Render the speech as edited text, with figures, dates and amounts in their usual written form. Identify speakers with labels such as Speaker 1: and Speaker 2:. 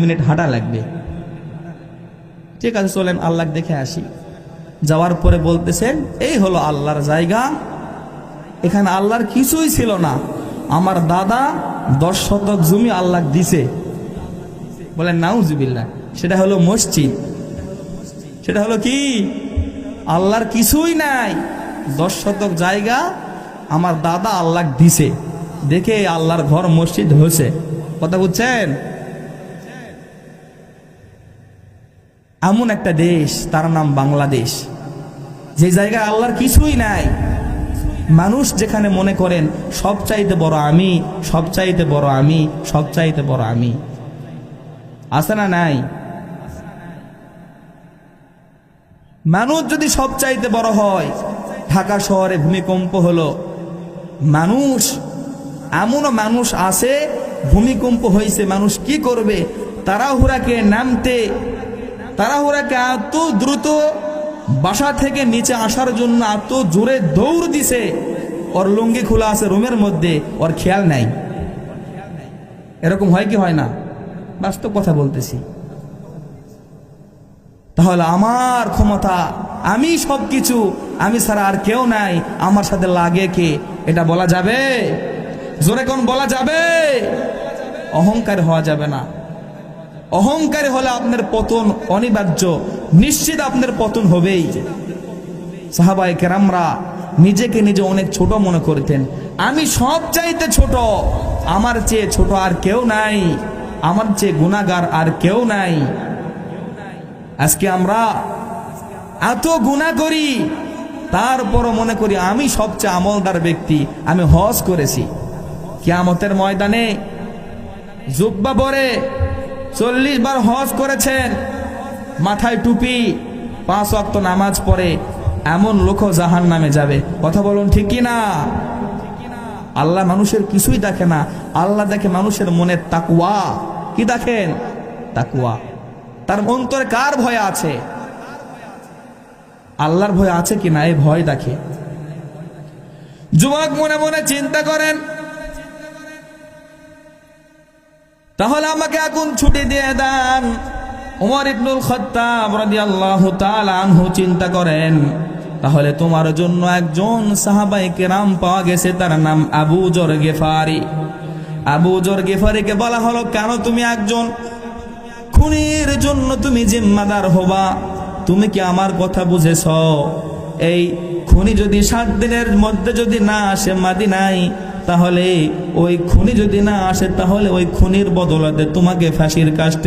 Speaker 1: Minute হাঁটা লাগবে। ঠিক আছে, চলেন আল্লাহ দেখে আসি। যাওয়ার পরে বলতেছেন, এই হলো আল্লাহর জায়গা, এখানে আল্লাহর কিছুই ছিল না, আমার দাদা 10 শতক জমি আল্লাহ দিছে। বলেন নাউজুবিল্লাহ। সেটা হলো মসজিদ, সেটা হলো কি? আল্লাহর কিছুই নাই, 10 শতক জায়গা আমার দাদা আল্লাহ দিছে, দেখে আল্লাহর ঘর মসজিদ হয়েছে। কথা বুঝছেন? এমন একটা দেশ, তার নাম বাংলাদেশ, যে জায়গায় আল্লাহর কিছুই নাই। মানুষ যেখানে মনে করেন সবচাইতে বড় আমি, সবচাইতে বড় আমি, সবচাইতে বড় আমি। আছে না নাই? মানুষ যদি সবচাইতে বড় হয়, ঢাকা শহরে ভূমিকম্প হলো, মানুষ এমনও মানুষ আছে, ভূমিকম্প হয়েছে, মানুষ কি করবে? তাড়াহুড়াকে এত দ্রুত বাসা থেকে নিচে আসার জন্য এত জোরে দৌড় দিছে, ওর লুঙ্গি খোলা আছে রুমের মধ্যে, ওর খেয়াল নাই। এরকম হয় কি হয় না? বাস্তব কথা বলতেছি। তাহলে আমার ক্ষমতা, আমি সবকিছু, আমি ছাড়া আর কেউ নাই, আমার সাথে লাগে কে? এটা বলা যাবে? জোরে কোন বলা যাবে? অহংকার হওয়া যাবে না। অহংকারী হলে আপনার পতন অনিবার্য, নিশ্চিত আপনার পতন হবেই। সাহাবায়ে কেরামরা নিজেকে নিজে অনেক ছোট মনে করতেন। আমি সব চাইতে ছোট, আমার চেয়ে ছোট আর কেউ নাই, আমার চেয়ে গুনাহগার আর কেউ নাই। আজকে আমরা এত গুনাহ করি, তারপরও মনে করি আমি সবচেয়ে আমলদার ব্যক্তি, আমি হজ করেছি। কিয়ামতের ময়দানে জুব্বা পরে 40 বার হজ করেছেন, মাথায় টুপি, 5 ওয়াক্ত নামাজ পড়ে, এমন লোকও জাহান্নামে যাবে। কথা বলুন ঠিক কি না? আল্লাহ মানুষের কিছুই দেখে না, আল্লাহ দেখে মানুষের মনের তাকওয়া। কি দেখেন? তাকওয়া। তার অন্তরে কার ভয় আছে? আল্লাহর ভয় আছে কিনা, এই ভয় দেখে। যুবক মনে মনে চিন্তা করেন, তাহলে আমাকে এখন ছুটি দিয়ে দেন। ওমর ইবনুল খাত্তাব রাদিয়াল্লাহু তাআলা আনহু চিন্তা করেন, তাহলে তোমার জন্য একজন সাহাবায়ে কেরাম পাওয়া গেছে, তার নাম আবু যর গিফারি। আবু যর গিফারিকে বলা হলো, কেন তুমি একজন খুনির জন্য তুমি জিম্মাদার হবা? তুমি কি আমার কথা বুঝেছ? এই খুনি যদি 7 দিনের মধ্যে যদি না আসে মদিনায়, তাহলে ওই খুনি যদি না আসে, তাহলে ওই খুনির বদলাতে তোমাকে ফাঁসির কাস্টে